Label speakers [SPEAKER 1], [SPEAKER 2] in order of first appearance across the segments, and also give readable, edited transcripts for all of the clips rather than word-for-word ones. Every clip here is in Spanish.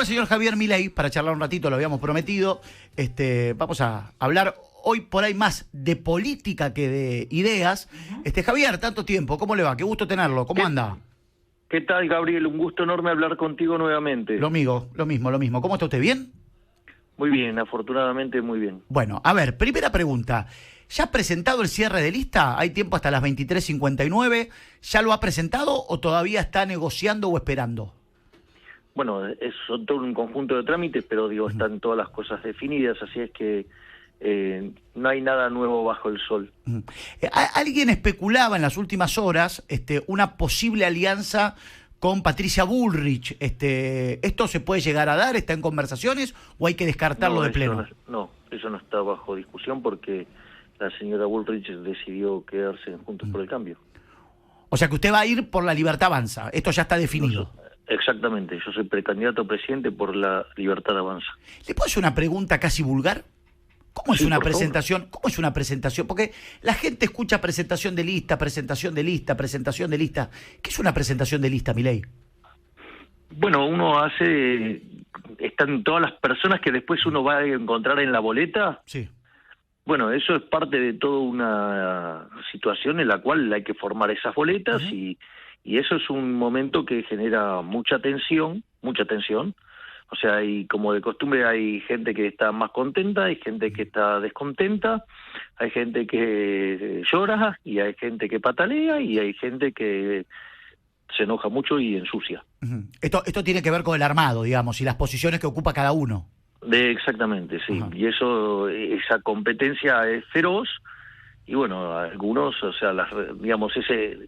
[SPEAKER 1] el señor Javier Milei para charlar un ratito, lo habíamos prometido. Vamos a hablar hoy por ahí más de política que de ideas. Javier, tanto tiempo, ¿cómo le va? Qué gusto tenerlo, ¿cómo anda?
[SPEAKER 2] ¿Qué tal, Gabriel? Un gusto enorme hablar contigo nuevamente.
[SPEAKER 1] Lo mismo. ¿Cómo está usted? ¿Bien?
[SPEAKER 2] Muy bien, afortunadamente muy bien.
[SPEAKER 1] Bueno, a ver, primera pregunta. ¿Ya ha presentado el cierre de lista? Hay tiempo hasta las 23:59. ¿Ya lo ha presentado o todavía está negociando o esperando?
[SPEAKER 2] Bueno, es todo un conjunto de trámites, pero están todas las cosas definidas, así es que no hay nada nuevo bajo el sol.
[SPEAKER 1] Alguien especulaba en las últimas horas una posible alianza con Patricia Bullrich. ¿Esto se puede llegar a dar? ¿Está en conversaciones o hay que descartarlo de pleno?
[SPEAKER 2] No, eso no está bajo discusión porque la señora Bullrich decidió quedarse en Juntos por el Cambio.
[SPEAKER 1] O sea que usted va a ir por la Libertad Avanza. Esto ya está definido.
[SPEAKER 2] Exactamente, yo soy precandidato a presidente por la Libertad Avanza.
[SPEAKER 1] ¿Le puedo hacer una pregunta casi vulgar? ¿Cómo es una presentación?
[SPEAKER 2] Favor.
[SPEAKER 1] ¿Cómo es una presentación? Porque la gente escucha presentación de lista, presentación de lista, presentación de lista. ¿Qué es una presentación de lista, Milei?
[SPEAKER 2] Bueno, están todas las personas que después uno va a encontrar en la boleta.
[SPEAKER 1] Sí.
[SPEAKER 2] Bueno, eso es parte de toda una situación en la cual hay que formar esas boletas y eso es un momento que genera mucha tensión. O sea, como de costumbre hay gente que está más contenta, hay gente que está descontenta, hay gente que llora y hay gente que patalea y hay gente que se enoja mucho y ensucia.
[SPEAKER 1] Esto tiene que ver con el armado, digamos, y las posiciones que ocupa cada uno.
[SPEAKER 2] Exactamente, sí. Y esa competencia es feroz. Y bueno, algunos, o sea,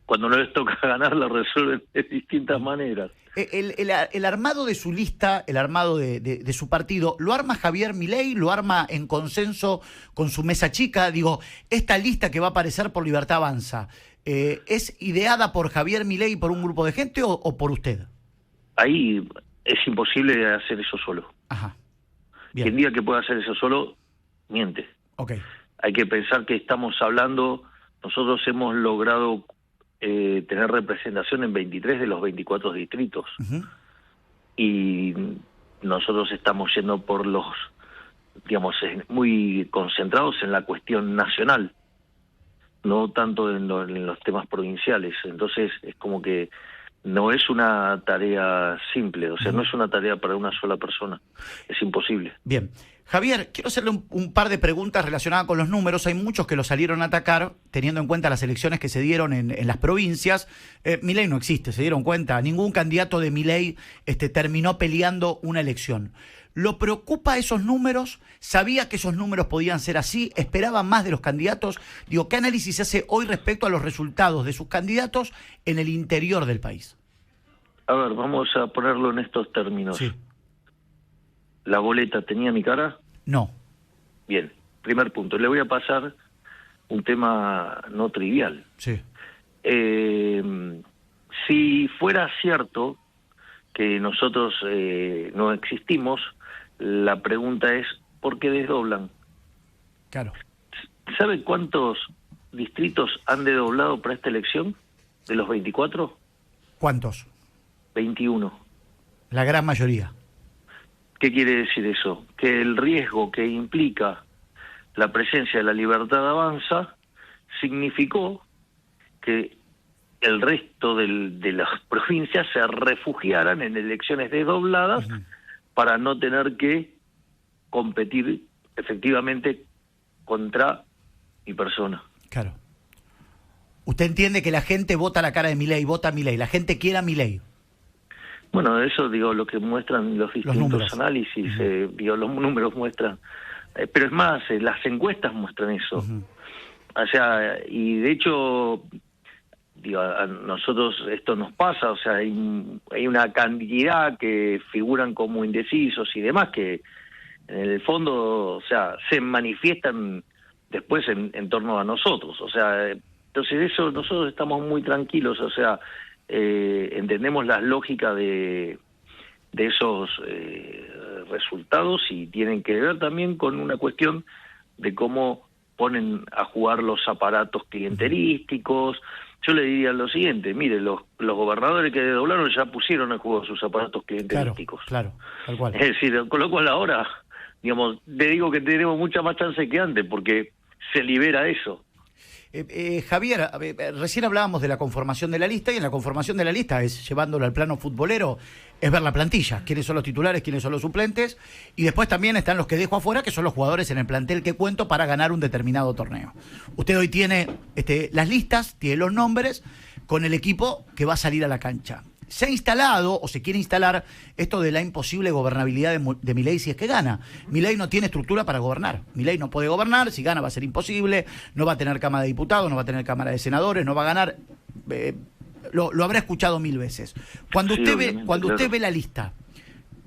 [SPEAKER 2] cuando no les toca ganar, lo resuelven de distintas maneras.
[SPEAKER 1] El armado de su lista, el armado de su partido, ¿lo arma Javier Milei? ¿Lo arma en consenso con su mesa chica? Digo, esta lista que va a aparecer por Libertad Avanza, ¿es ideada por Javier Milei y por un grupo de gente o por usted?
[SPEAKER 2] Ahí es imposible hacer eso solo.
[SPEAKER 1] Ajá. Bien.
[SPEAKER 2] Quien diga que puede hacer eso solo, miente.
[SPEAKER 1] Okay.
[SPEAKER 2] Hay que pensar que nosotros hemos logrado tener representación en 23 de los 24 distritos. Y nosotros estamos yendo por muy concentrados en la cuestión nacional, no tanto en los temas provinciales. Entonces es como que no es una tarea simple, o sea, no es una tarea para una sola persona, es imposible.
[SPEAKER 1] Bien. Javier, quiero hacerle un par de preguntas relacionadas con los números. Hay muchos que lo salieron a atacar, teniendo en cuenta las elecciones que se dieron en las provincias. Milei no existe, ¿se dieron cuenta? Ningún candidato de Milei terminó peleando una elección. ¿Lo preocupa esos números? ¿Sabía que esos números podían ser así? ¿Esperaba más de los candidatos? Digo, ¿qué análisis se hace hoy respecto a los resultados de sus candidatos en el interior del país?
[SPEAKER 2] A ver, vamos a ponerlo en estos términos.
[SPEAKER 1] Sí.
[SPEAKER 2] ¿La boleta tenía mi cara?
[SPEAKER 1] No.
[SPEAKER 2] Bien, primer punto. Le voy a pasar un tema no trivial.
[SPEAKER 1] Sí.
[SPEAKER 2] Si fuera cierto que nosotros no existimos, la pregunta es, ¿por qué desdoblan?
[SPEAKER 1] Claro.
[SPEAKER 2] ¿Sabe cuántos distritos han desdoblado para esta elección de los 24?
[SPEAKER 1] ¿Cuántos?
[SPEAKER 2] 21.
[SPEAKER 1] La gran mayoría.
[SPEAKER 2] ¿Qué quiere decir eso? Que el riesgo que implica la presencia de la Libertad Avanza significó que el resto de las provincias se refugiaran en elecciones desdobladas para no tener que competir efectivamente contra mi persona.
[SPEAKER 1] Claro. ¿Usted entiende que la gente vota la cara de Milei, vota a Milei, la gente quiere a Milei?
[SPEAKER 2] Bueno, eso lo que muestran los distintos análisis, los números muestran, pero es más, las encuestas muestran eso. O sea, y de hecho, a nosotros esto nos pasa, o sea, hay una cantidad que figuran como indecisos y demás que en el fondo, o sea, se manifiestan después en torno a nosotros, o sea, entonces eso nosotros estamos muy tranquilos, o sea, entendemos la lógica de esos resultados y tienen que ver también con una cuestión de cómo ponen a jugar los aparatos clientelísticos. yo le diría lo siguiente, mire, los gobernadores que doblaron ya pusieron en juego sus aparatos clientelísticos.
[SPEAKER 1] Claro, tal cual.
[SPEAKER 2] Es decir, con lo cual ahora, digamos, le digo que tenemos mucha más chance que antes, porque se libera eso.
[SPEAKER 1] Javier, recién hablábamos de la conformación de la lista, y en la conformación de la lista es, llevándolo al plano futbolero, es ver la plantilla, quiénes son los titulares, quiénes son los suplentes, y después también están los que dejo afuera, que son los jugadores en el plantel que cuento para ganar un determinado torneo. Usted hoy tiene las listas, tiene los nombres, con el equipo que va a salir a la cancha. Se ha instalado, o se quiere instalar, esto de la imposible gobernabilidad de Milei si es que gana. Milei no tiene estructura para gobernar. Milei no puede gobernar, si gana va a ser imposible, no va a tener Cámara de Diputados, no va a tener Cámara de Senadores, no va a ganar. Lo habrá escuchado 1000 veces. Cuando usted ve la lista,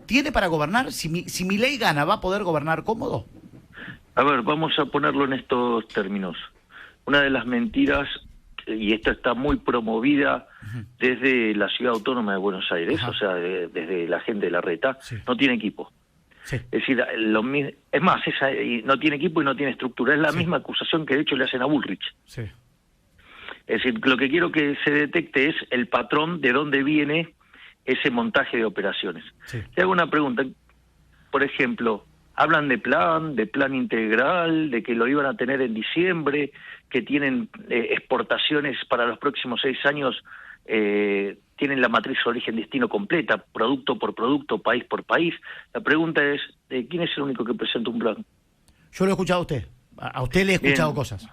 [SPEAKER 1] ¿tiene para gobernar? Si Milei gana, ¿va a poder gobernar cómodo?
[SPEAKER 2] A ver, vamos a ponerlo en estos términos. Una de las mentiras, y esta está muy promovida desde la Ciudad Autónoma de Buenos Aires, o sea, desde la gente de Larreta, no tiene equipo. Sí. Es decir, es más, no tiene equipo y no tiene estructura. Es la misma acusación que de hecho le hacen a Bullrich. Sí. Es decir, lo que quiero que se detecte es el patrón de dónde viene ese montaje de operaciones. Sí. Le hago una pregunta. Por ejemplo, hablan de plan integral, de que lo iban a tener en diciembre, que tienen exportaciones para los próximos 6 años, tienen la matriz origen-destino completa, producto por producto, país por país. La pregunta es, ¿quién es el único que presenta un plan?
[SPEAKER 1] Yo lo he escuchado a usted. A usted le he escuchado cosas.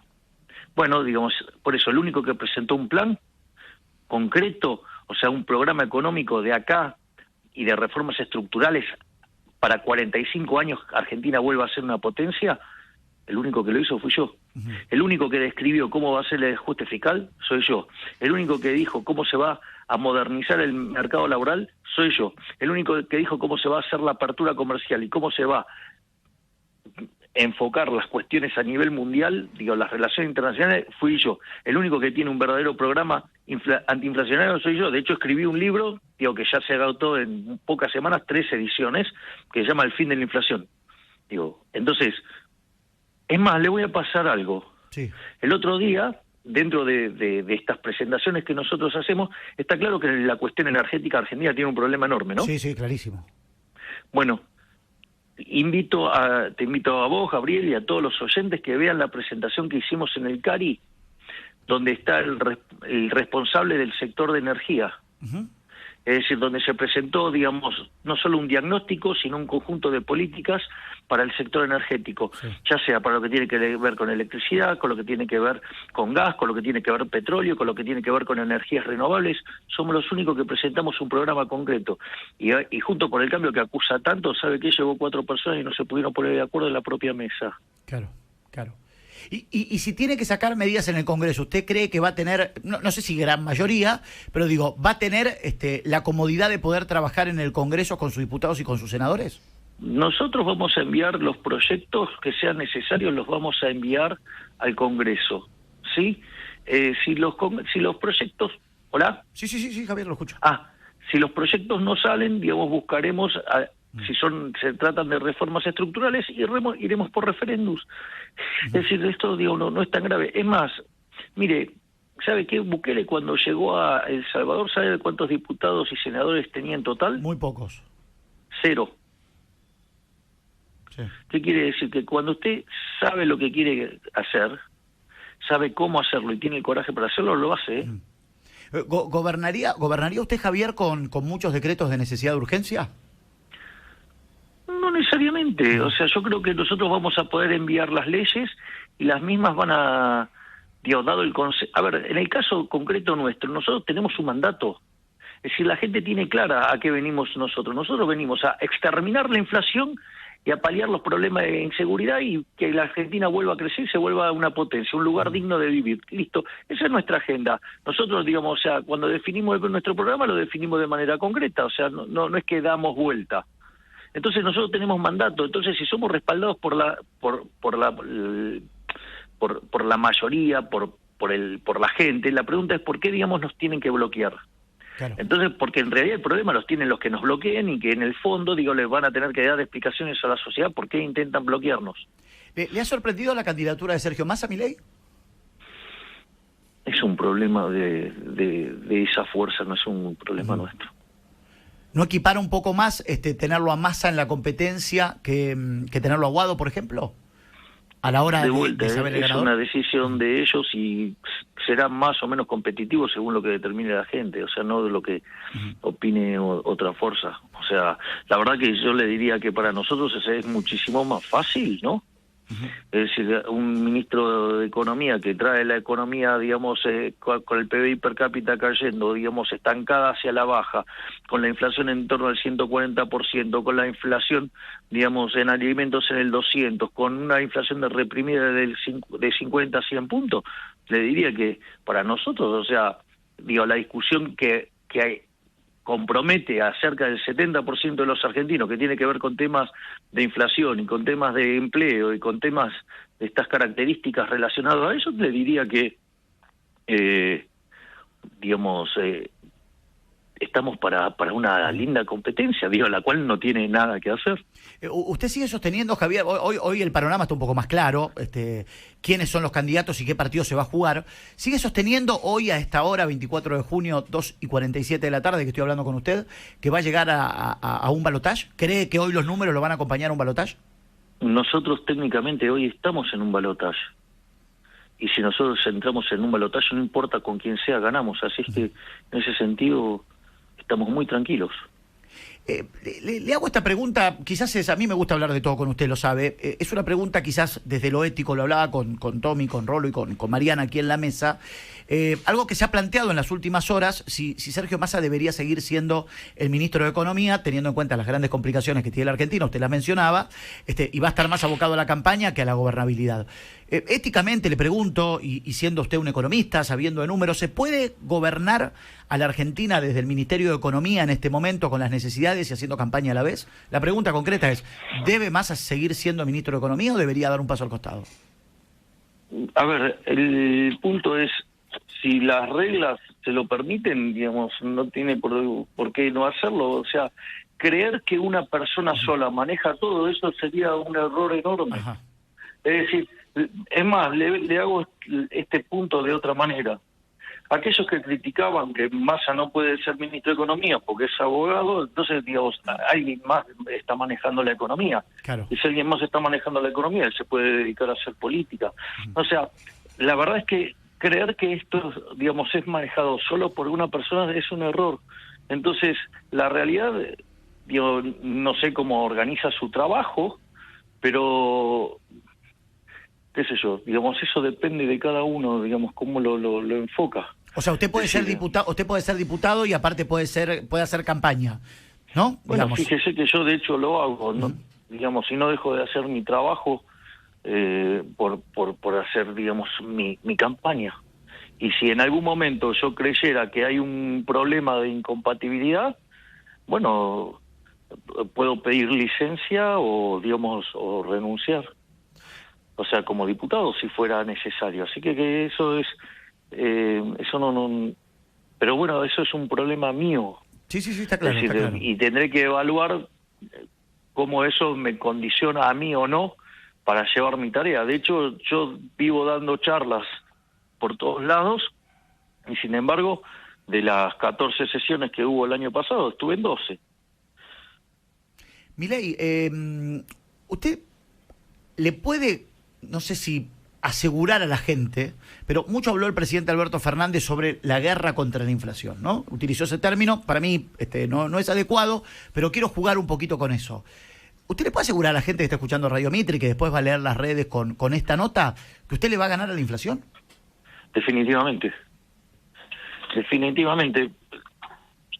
[SPEAKER 2] Bueno, digamos, por eso, el único que presentó un plan concreto, o sea, un programa económico de acá y de reformas estructurales para 45 años Argentina vuelva a ser una potencia, el único que lo hizo fui yo. El único que describió cómo va a ser el ajuste fiscal, soy yo. El único que dijo cómo se va a modernizar el mercado laboral, soy yo. El único que dijo cómo se va a hacer la apertura comercial y cómo se va a enfocar las cuestiones a nivel mundial, las relaciones internacionales, fui yo. El único que tiene un verdadero programa antiinflacionario soy yo. De hecho, escribí un libro, que ya se agotó en pocas semanas, 3 ediciones, que se llama El fin de la inflación. Entonces, es más, le voy a pasar algo. Sí. El otro día, dentro de estas presentaciones que nosotros hacemos, está claro que la cuestión energética argentina tiene un problema enorme, ¿no?
[SPEAKER 1] Sí, sí, clarísimo.
[SPEAKER 2] Bueno, te invito a vos, Gabriel, y a todos los oyentes que vean la presentación que hicimos en el CARI, donde está el responsable del sector de energía. Es decir, donde se presentó, no solo un diagnóstico, sino un conjunto de políticas para el sector energético, ya sea para lo que tiene que ver con electricidad, con lo que tiene que ver con gas, con lo que tiene que ver petróleo, con lo que tiene que ver con energías renovables. Somos los únicos que presentamos un programa concreto. Y junto con el cambio que acusa tanto, ¿sabe qué? Llevó 4 personas y no se pudieron poner de acuerdo en la propia mesa.
[SPEAKER 1] Claro, claro. Y si tiene que sacar medidas en el Congreso, ¿usted cree que va a tener, no sé si gran mayoría, pero va a tener la comodidad de poder trabajar en el Congreso con sus diputados y con sus senadores?
[SPEAKER 2] Nosotros vamos a enviar los proyectos que sean necesarios, los vamos a enviar al Congreso, ¿sí? Si los proyectos... ¿Hola?
[SPEAKER 1] Sí, Javier, lo escucho.
[SPEAKER 2] Si los proyectos no salen, buscaremos... Si se tratan de reformas estructurales, iremos por referéndums. Es decir, esto no es tan grave. Es más, mire, ¿sabe qué? Bukele cuando llegó a El Salvador, ¿sabe cuántos diputados y senadores tenía en total?
[SPEAKER 1] Muy pocos.
[SPEAKER 2] 0.
[SPEAKER 1] Sí.
[SPEAKER 2] ¿Qué quiere decir? Que cuando usted sabe lo que quiere hacer, sabe cómo hacerlo y tiene el coraje para hacerlo, lo hace.
[SPEAKER 1] ¿Gobernaría usted, Javier, con muchos decretos de necesidad de urgencia?
[SPEAKER 2] No necesariamente, o sea, yo creo que nosotros vamos a poder enviar las leyes y las mismas van a, dado el concepto. A ver, en el caso concreto nuestro, nosotros tenemos un mandato, es decir, la gente tiene clara a qué venimos nosotros. Nosotros venimos a exterminar la inflación y a paliar los problemas de inseguridad y que la Argentina vuelva a crecer y se vuelva una potencia, un lugar digno de vivir. Listo, esa es nuestra agenda. Nosotros, o sea, cuando definimos nuestro programa lo definimos de manera concreta, o sea, no es que damos vuelta. Entonces nosotros tenemos mandato. Entonces si somos respaldados por la mayoría, por la gente, la pregunta es ¿por qué nos tienen que bloquear? Claro. Entonces, porque en realidad el problema los tienen los que nos bloqueen y que en el fondo les van a tener que dar explicaciones a la sociedad por qué intentan bloquearnos.
[SPEAKER 1] ¿Le ha sorprendido la candidatura de Sergio Massa, Milei?
[SPEAKER 2] Es un problema de esa fuerza, no es un problema nuestro.
[SPEAKER 1] ¿No equipara un poco más tenerlo a Massa en la competencia que tenerlo a Guado, por ejemplo? A la hora de saber el ganador.
[SPEAKER 2] Es una decisión de ellos y será más o menos competitivo según lo que determine la gente, o sea, no de lo que opine otra fuerza. O sea, la verdad que yo le diría que para nosotros es muchísimo más fácil, ¿no? Es decir, un ministro de Economía que trae la economía, digamos, con el PBI per cápita cayendo, digamos, estancada hacia la baja, con la inflación en torno al 140%, con la inflación, digamos, en alimentos en el 200%, con una inflación reprimida de 50 a 100 puntos, le diría que para nosotros, o sea, digo, la discusión que hay compromete a cerca del 70% de los argentinos, que tiene que ver con temas de inflación y con temas de empleo y con temas de estas características relacionadas a eso, le diría que, estamos para una linda competencia, la cual no tiene nada que hacer.
[SPEAKER 1] Usted sigue sosteniendo, Javier, hoy el panorama está un poco más claro, quiénes son los candidatos y qué partido se va a jugar. ¿Sigue sosteniendo hoy a esta hora, 24 de junio, 2:47 de la tarde, que estoy hablando con usted, que va a llegar a un balotaje? ¿Cree que hoy los números lo van a acompañar a un balotaje?
[SPEAKER 2] Nosotros técnicamente hoy estamos en un balotaje. Y si nosotros entramos en un balotaje, no importa con quién sea, ganamos. Así es que, en ese sentido, estamos muy tranquilos.
[SPEAKER 1] Le hago esta pregunta, quizás a mí me gusta hablar de todo con usted, lo sabe. Es una pregunta quizás desde lo ético, lo hablaba con Tommy, con Rolo y con Mariana aquí en la mesa. Algo que se ha planteado en las últimas horas, si Sergio Massa debería seguir siendo el ministro de Economía, teniendo en cuenta las grandes complicaciones que tiene la Argentina, usted las mencionaba, y va a estar más abocado a la campaña que a la gobernabilidad. Éticamente le pregunto, y siendo usted un economista, sabiendo de números, ¿se puede gobernar a la Argentina desde el Ministerio de Economía en este momento con las necesidades y haciendo campaña a la vez? La pregunta concreta es, ¿debe Massa seguir siendo ministro de Economía o debería dar un paso al costado?
[SPEAKER 2] A ver, el punto es, si las reglas se lo permiten, digamos, no tiene por qué no hacerlo. O sea, creer que una persona sola maneja todo eso sería un error enorme. Ajá. Es decir, es más, le hago este punto de otra manera. Aquellos que criticaban que Massa no puede ser ministro de Economía porque es abogado, entonces, digamos, alguien más está manejando la economía. Claro. Y si alguien más está manejando la economía, él se puede dedicar a hacer política. O sea, la verdad es que creer que esto, digamos, es manejado solo por una persona es un error. Entonces, la realidad, digo, no sé cómo organiza su trabajo, pero qué sé yo, digamos, eso depende de cada uno, digamos, cómo lo enfoca.
[SPEAKER 1] O sea, usted puede ser diputado y aparte puede hacer campaña, ¿no?
[SPEAKER 2] Bueno,
[SPEAKER 1] digamos.
[SPEAKER 2] Fíjese que yo de hecho lo hago, ¿no? Digamos, si no dejo de hacer mi trabajo por hacer, digamos, mi campaña. Y si en algún momento yo creyera que hay un problema de incompatibilidad, bueno, puedo pedir licencia o, digamos, o renunciar. O sea, como diputado, si fuera necesario. Así que eso es, eso no, pero bueno, eso es un problema mío.
[SPEAKER 1] Sí, está claro,
[SPEAKER 2] está claro. Y tendré que evaluar cómo eso me condiciona a mí o no para llevar mi tarea. De hecho, yo vivo dando charlas por todos lados y sin embargo, de las 14 sesiones que hubo el año pasado, estuve en 12.
[SPEAKER 1] Milei, usted le puede, no sé si asegurar a la gente, pero mucho habló el presidente Alberto Fernández sobre la guerra contra la inflación, ¿no? Utilizó ese término, para mí no es adecuado, pero quiero jugar un poquito con eso. ¿Usted le puede asegurar a la gente que está escuchando Radio Mitre, que después va a leer las redes con esta nota, que usted le va a ganar a la inflación?
[SPEAKER 2] Definitivamente.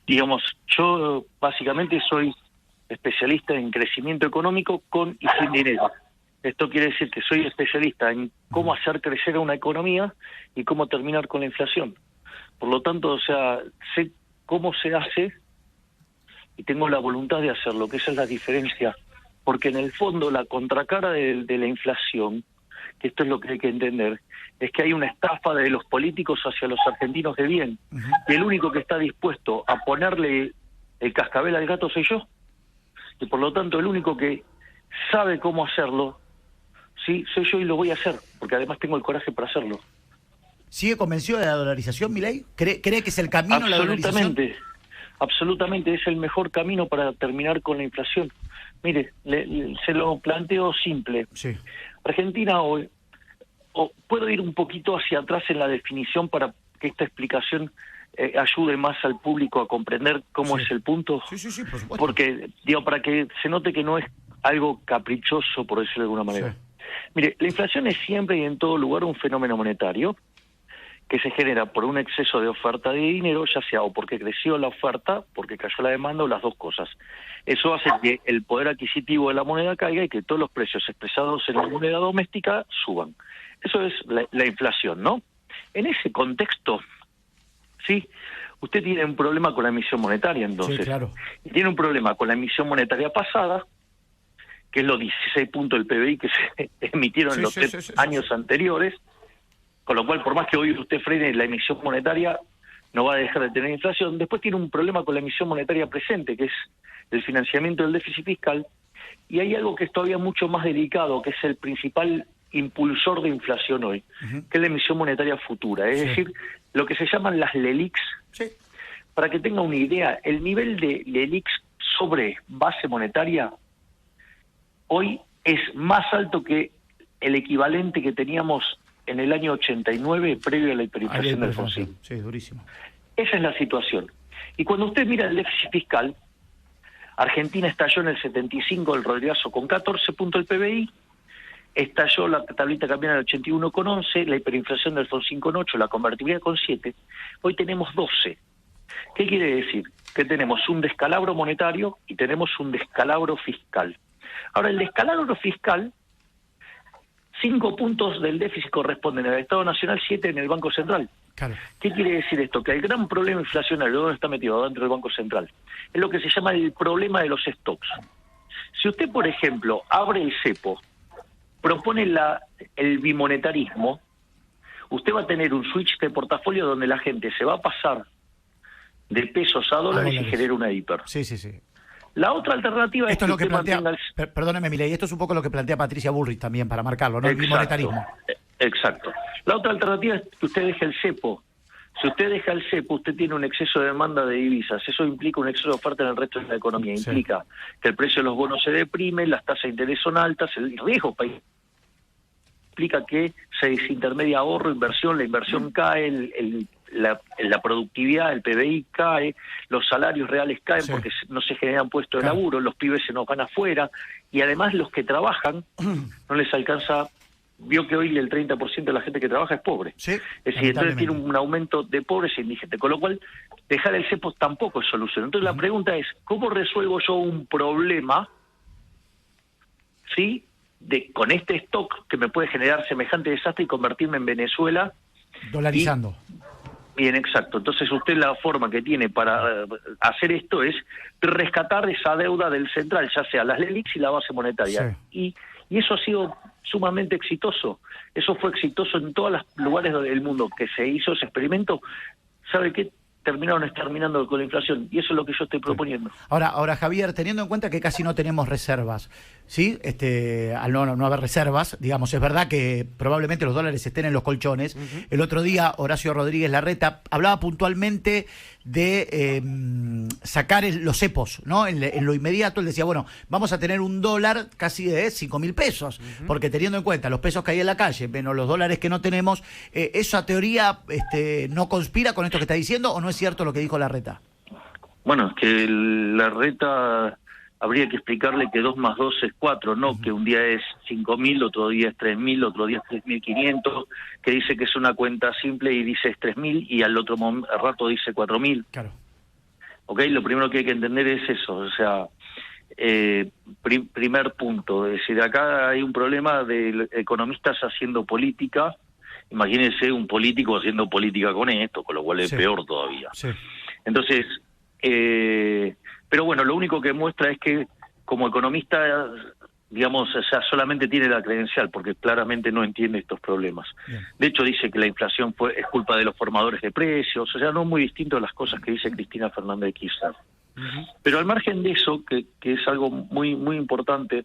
[SPEAKER 2] Digamos, yo básicamente soy especialista en crecimiento económico con y sin dinero. Esto quiere decir que soy especialista en cómo hacer crecer a una economía y cómo terminar con la inflación. Por lo tanto, o sea, sé cómo se hace y tengo la voluntad de hacerlo, que esa es la diferencia. Porque en el fondo la contracara de la inflación, que esto es lo que hay que entender, es que hay una estafa de los políticos hacia los argentinos de bien. Y el único que está dispuesto a ponerle el cascabel al gato soy yo. Y por lo tanto el único que sabe cómo hacerlo, sí, soy yo y lo voy a hacer, porque además tengo el coraje para hacerlo.
[SPEAKER 1] ¿Sigue convencido de la dolarización, Milei? ¿Cree que es el camino la dolarización?
[SPEAKER 2] Absolutamente, es el mejor camino para terminar con la inflación. Mire, se lo planteo simple.
[SPEAKER 1] Sí.
[SPEAKER 2] Argentina hoy, puedo ir un poquito hacia atrás en la definición para que esta explicación ayude más al público a comprender cómo es el punto.
[SPEAKER 1] Sí, por supuesto.
[SPEAKER 2] Porque, digo, para que se note que no es algo caprichoso, por decirlo de alguna manera.
[SPEAKER 1] Sí.
[SPEAKER 2] Mire, la inflación es siempre y en todo lugar un fenómeno monetario que se genera por un exceso de oferta de dinero, ya sea o porque creció la oferta, porque cayó la demanda, o las dos cosas. Eso hace que el poder adquisitivo de la moneda caiga y que todos los precios expresados en la moneda doméstica suban. Eso es la inflación, ¿no? En ese contexto, sí, usted tiene un problema con la emisión monetaria, entonces.
[SPEAKER 1] Sí, claro.
[SPEAKER 2] Y tiene un problema con la emisión monetaria pasada, que es los 16 puntos del PBI que se emitieron en los años anteriores, con lo cual, por más que hoy usted frene la emisión monetaria, no va a dejar de tener inflación. Después tiene un problema con la emisión monetaria presente, que es el financiamiento del déficit fiscal, y hay algo que es todavía mucho más delicado, que es el principal impulsor de inflación hoy, que es la emisión monetaria futura, es decir, lo que se llaman las LELIQs.
[SPEAKER 1] Sí.
[SPEAKER 2] Para que tenga una idea, el nivel de LELIQs sobre base monetaria hoy es más alto que el equivalente que teníamos en el año 89, previo a la hiperinflación del Alfonsín.
[SPEAKER 1] Sí, durísimo.
[SPEAKER 2] Esa es la situación. Y cuando usted mira el déficit fiscal, Argentina estalló en el 75 el Rodrigazo con 14 puntos del PBI, estalló la tablita cambiaria en el 81 con 11, la hiperinflación del Alfonsín con 8, la convertibilidad con 7, hoy tenemos 12. ¿Qué quiere decir? Que tenemos un descalabro monetario y tenemos un descalabro fiscal. Ahora, el descalabro fiscal, 5 puntos del déficit corresponden al Estado Nacional, 7 en el Banco Central.
[SPEAKER 1] Claro.
[SPEAKER 2] ¿Qué quiere decir esto? Que el gran problema inflacionario, ¿dónde está metido? Dentro del Banco Central. Es lo que se llama el problema de los stocks. Si usted, por ejemplo, abre el cepo, propone el bimonetarismo, usted va a tener un switch de portafolio donde la gente se va a pasar de pesos a dólares y genera una hiper.
[SPEAKER 1] Sí.
[SPEAKER 2] La otra alternativa
[SPEAKER 1] esto
[SPEAKER 2] es que
[SPEAKER 1] lo que plantea,
[SPEAKER 2] mantenga
[SPEAKER 1] perdóneme, Milei, esto es un poco lo que plantea Patricia Bullrich también, para marcarlo, ¿no? El bimonetarismo.
[SPEAKER 2] Exacto. La otra alternativa es que usted deje el cepo. Si usted deja el cepo, usted tiene un exceso de demanda de divisas. Eso implica un exceso de oferta en el resto de la economía. Implica que el precio de los bonos se deprime, las tasas de interés son altas, el riesgo país implica que se desintermedia ahorro, inversión, la inversión cae, la productividad, el PBI cae, los salarios reales caen porque no se generan puestos de laburo, los pibes se nos van afuera, y además los que trabajan no les alcanza. Vio que hoy el 30% de la gente que trabaja es pobre. Es decir, entonces tiene un aumento de pobres e indigentes, con lo cual dejar el cepo tampoco es solución. Entonces la pregunta es, ¿cómo resuelvo yo un problema, sí, con este stock que me puede generar semejante desastre y convertirme en Venezuela?
[SPEAKER 1] Dolarizando.
[SPEAKER 2] Bien, exacto. Entonces usted la forma que tiene para hacer esto es rescatar esa deuda del central, ya sea las LELIQs y la base monetaria. Y eso ha sido sumamente exitoso. Eso fue exitoso en todos los lugares del mundo que se hizo ese experimento. ¿Sabe qué? Terminaron exterminando con la inflación, y eso es lo que yo estoy proponiendo.
[SPEAKER 1] Ahora, Javier, teniendo en cuenta que casi no tenemos reservas, ¿sí? Al no haber reservas, digamos, es verdad que probablemente los dólares estén en los colchones. El otro día, Horacio Rodríguez Larreta hablaba puntualmente de sacar los cepos, ¿no? En lo inmediato, él decía, bueno, vamos a tener un dólar casi de 5.000 pesos, porque teniendo en cuenta los pesos que hay en la calle, menos los dólares que no tenemos, ¿esa teoría no conspira con esto que está diciendo o no es cierto lo que dijo Larreta?
[SPEAKER 2] Bueno, es que Larreta habría que explicarle que 2 más 2 es 4, no que un día es 5.000, otro día es 3.000, otro día es 3.500, que dice que es una cuenta simple y dice es 3.000 y al otro rato dice 4.000.
[SPEAKER 1] Claro.
[SPEAKER 2] ¿Ok? Lo primero que hay que entender es eso, o sea, primer punto, es decir, acá hay un problema de economistas haciendo política. Imagínense un político haciendo política con esto, con lo cual es peor todavía. Entonces, pero bueno, lo único que muestra es que como economista, digamos, o sea, solamente tiene la credencial, porque claramente no entiende estos problemas. De hecho, dice que la inflación es culpa de los formadores de precios, o sea, no muy distinto a las cosas que dice Cristina Fernández de Kirchner. Pero al margen de eso, que es algo muy, muy importante,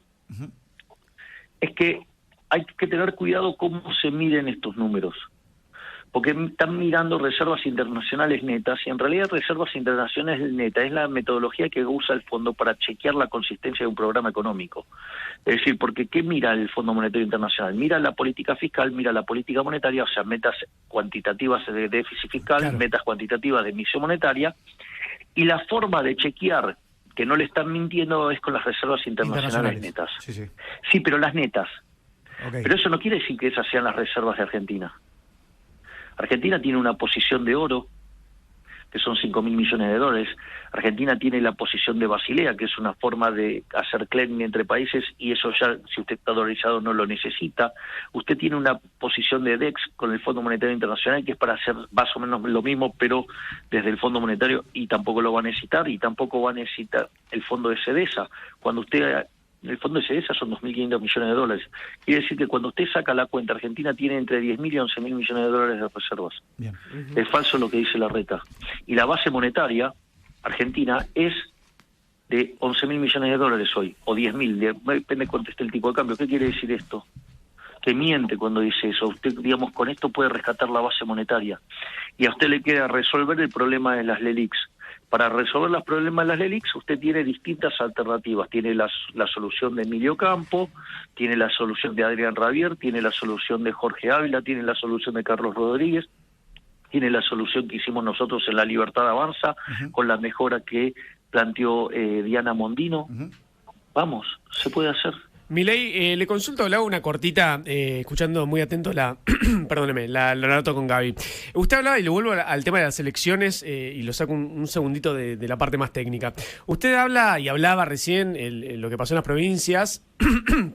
[SPEAKER 2] es que hay que tener cuidado cómo se miden estos números. porque están mirando reservas internacionales netas, y en realidad reservas internacionales netas es la metodología que usa el fondo para chequear la consistencia de un programa económico. Es decir, porque ¿qué mira el Fondo Monetario Internacional? Mira la política fiscal, mira la política monetaria, o sea, metas cuantitativas de déficit fiscal, claro, metas cuantitativas de emisión monetaria, y la forma de chequear que no le están mintiendo es con las reservas internacionales netas. Sí, pero las netas. Okay. Pero eso no quiere decir que esas sean las reservas de Argentina. Argentina tiene una posición de oro, que son 5.000 millones de dólares. Argentina tiene la posición de Basilea, que es una forma de hacer clearing entre países, y eso ya, si usted está dolarizado, no lo necesita. Usted tiene una posición de DEX con el Fondo Monetario Internacional, que es para hacer más o menos lo mismo, pero desde el Fondo Monetario, y tampoco lo va a necesitar, y tampoco va a necesitar el Fondo de SEDESA. Cuando usted... El fondo de SEDESA son 2.500 millones de dólares. Quiere decir que cuando usted saca la cuenta, Argentina tiene entre 10.000 y 11.000 millones de dólares de reservas. Bien. Es falso lo que dice la reta. Y la base monetaria, Argentina, es de 11.000 millones de dólares hoy, o 10.000, depende de cuánto esté el tipo de cambio. ¿Qué quiere decir esto? Que miente cuando dice eso. Usted, digamos, con esto puede rescatar la base monetaria. Y a usted le queda resolver el problema de las LELIQs. Para resolver los problemas de las LELIQs, usted tiene distintas alternativas. Tiene la solución de Emilio Campo, tiene la solución de Adrián Rabier, tiene la solución de Jorge Ávila, tiene la solución de Carlos Rodríguez, tiene la solución que hicimos nosotros en La Libertad Avanza, con la mejora que planteó Diana Mondino. Vamos, se puede hacer.
[SPEAKER 3] Milei, le consulto, le hago una cortita, escuchando muy atento perdóneme, la noto con Gaby. Usted hablaba, y le vuelvo al tema de las elecciones, y lo saco un segundito de la parte más técnica. Usted habla y hablaba recién lo que pasó en las provincias,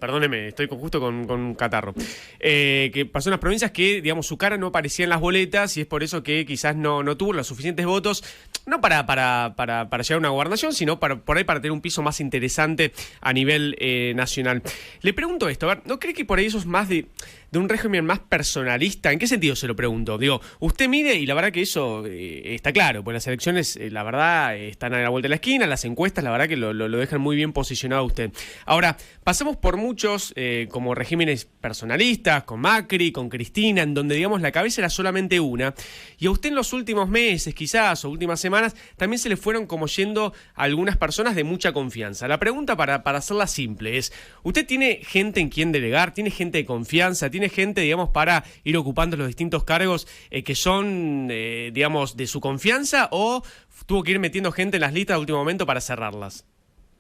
[SPEAKER 3] perdóneme, estoy justo con catarro, que pasó en las provincias que, digamos, su cara no aparecía en las boletas, y es por eso que quizás no tuvo los suficientes votos, no para llegar a una gobernación, sino por ahí para tener un piso más interesante a nivel nacional. Le pregunto esto, a ver, ¿no cree que por ahí eso es más de un régimen más personalista? ¿En qué sentido se lo pregunto? Digo, usted mire, y la verdad que eso está claro, pues las elecciones, la verdad, están a la vuelta de la esquina, las encuestas, la verdad que lo dejan muy bien posicionado a usted. Ahora, pasamos por muchos como regímenes personalistas, con Macri, con Cristina, en donde, digamos, la cabeza era solamente una, y a usted en los últimos meses, quizás, o últimas semanas, también se le fueron como yendo algunas personas de mucha confianza. La pregunta, para hacerla simple, es, ¿usted tiene gente en quien delegar? ¿Tiene gente de confianza? ¿Tiene gente, digamos, para ir ocupando los distintos cargos que son, digamos, de su confianza, o tuvo que ir metiendo gente en las listas de último momento para cerrarlas?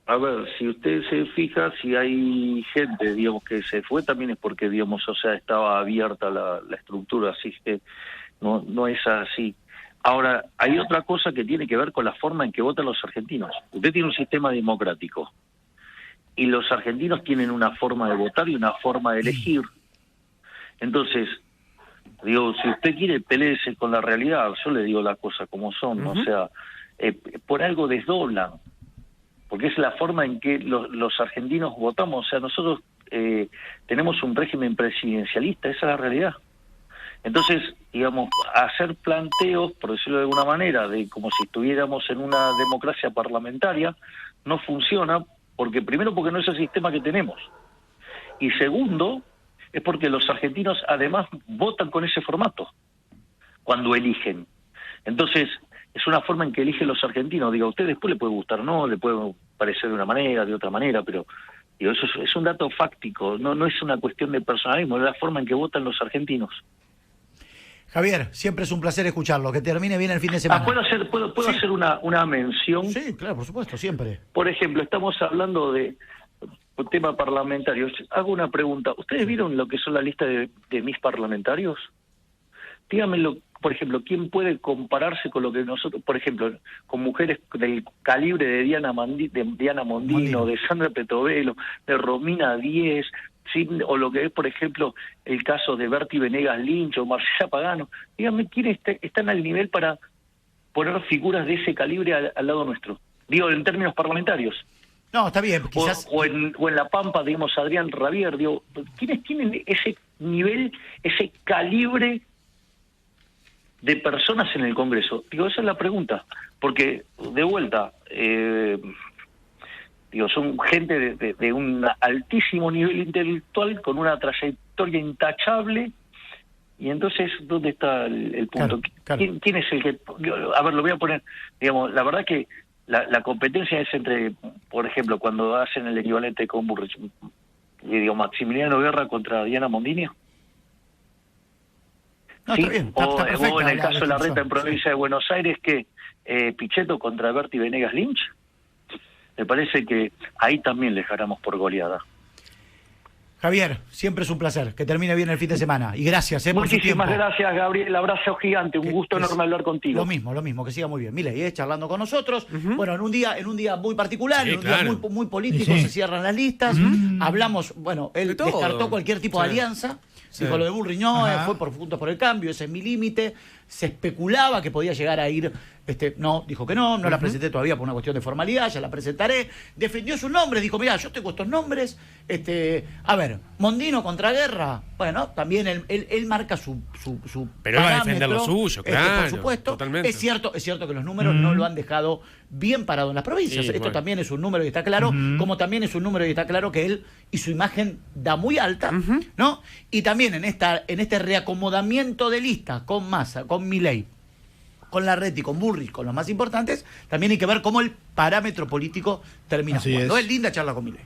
[SPEAKER 2] A ver, si usted se fija, si hay gente, digamos, que se fue, también es porque, digamos, o sea, estaba abierta la estructura, así que no es así. Ahora, hay otra cosa que tiene que ver con la forma en que votan los argentinos. Usted tiene un sistema democrático, y los argentinos tienen una forma de votar y una forma de elegir. Entonces, digo, si usted quiere, pelearse con la realidad, yo le digo las cosas como son, ¿no? O sea, por algo desdoblan, porque es la forma en que los argentinos votamos. O sea, nosotros tenemos un régimen presidencialista, esa es la realidad. Entonces, digamos, hacer planteos, por decirlo de alguna manera, de como si estuviéramos en una democracia parlamentaria, no funciona, porque primero, porque no es el sistema que tenemos, y segundo, es porque los argentinos además votan con ese formato cuando eligen. Entonces, es una forma en que eligen los argentinos. Digo, a usted después le puede gustar, no, le puede parecer de una manera, de otra manera, pero digo, eso es un dato fáctico, no es una cuestión de personalismo, es la forma en que votan los argentinos.
[SPEAKER 1] Javier, siempre es un placer escucharlo. Que termine bien el fin de semana.
[SPEAKER 2] ¿Puedo hacer una mención?
[SPEAKER 1] Sí, claro, por supuesto, siempre.
[SPEAKER 2] Por ejemplo, estamos hablando de un tema parlamentario. Hago una pregunta. ¿Ustedes vieron lo que son la lista de mis parlamentarios? Díganmelo, por ejemplo, ¿quién puede compararse con lo que nosotros, por ejemplo, con mujeres del calibre de Diana Mondino, de Sandra Petovelo, de Romina Díez, ¿sí? O lo que es, por ejemplo, el caso de Berti Venegas Lynch o Marcela Pagano? Díganme, ¿quiénes están al nivel para poner figuras de ese calibre al lado nuestro? Digo, en términos parlamentarios.
[SPEAKER 1] No, está bien, quizás...
[SPEAKER 2] O en La Pampa, digamos, Adrián Rabier, digo, ¿quiénes tienen ese nivel, ese calibre de personas en el Congreso? Digo, esa es la pregunta, porque, de vuelta, digo, son gente de un altísimo nivel intelectual, con una trayectoria intachable, Y entonces, ¿dónde está el punto?
[SPEAKER 1] Claro.
[SPEAKER 2] ¿Quién es el que...? A ver, lo voy a poner, digamos, la verdad que la competencia es entre, por ejemplo, cuando hacen el equivalente con Bullrich, y digo, Maximiliano Guerra contra Diana Mondini.
[SPEAKER 1] No,
[SPEAKER 2] ¿Sí?
[SPEAKER 1] está bien, está
[SPEAKER 2] O
[SPEAKER 1] perfecta
[SPEAKER 2] en el caso de la reta en
[SPEAKER 1] sí.
[SPEAKER 2] provincia de Buenos Aires, que Pichetto contra Berti Venegas Lynch. Me parece que ahí también les ganamos por goleada.
[SPEAKER 1] Javier, siempre es un placer. Que termine bien el fin de semana. Y gracias por su tiempo.
[SPEAKER 2] Muchísimas gracias, Gabriel. Abrazo gigante. Un gusto enorme hablar contigo.
[SPEAKER 1] Lo mismo. Que siga muy bien. Milei, charlando con nosotros. Bueno, en un día muy particular,
[SPEAKER 3] Sí,
[SPEAKER 1] en un
[SPEAKER 3] claro.
[SPEAKER 1] día muy político, se cierran las listas. Hablamos, bueno, él
[SPEAKER 3] De todo.
[SPEAKER 1] descartó cualquier tipo de alianza. Dijo lo de Bullrich, no, fue por Juntos por el Cambio, ese es mi límite. Se especulaba que podía llegar a ir, no, dijo que no la presenté todavía por una cuestión de formalidad, ya la presentaré. Defendió sus nombres, dijo, mirá, yo tengo estos nombres, a ver, Mondino contra Guerra, bueno, también él marca su
[SPEAKER 3] pero él va a
[SPEAKER 1] parámetro,
[SPEAKER 3] defender lo suyo, claro,
[SPEAKER 1] por supuesto.
[SPEAKER 3] totalmente.
[SPEAKER 1] Es cierto que los números no lo han dejado bien parado en las provincias.
[SPEAKER 3] Sí,
[SPEAKER 1] Esto
[SPEAKER 3] bueno.
[SPEAKER 1] también es un número y está claro, como también es un número y está claro que él y su imagen da muy alta, ¿no? Y también en este reacomodamiento de listas con Massa, con Milei, con Larreta y con Bullrich, con los más importantes, también hay que ver cómo el parámetro político termina
[SPEAKER 4] Así
[SPEAKER 1] jugando.
[SPEAKER 4] es.
[SPEAKER 1] Es linda charla con Milei.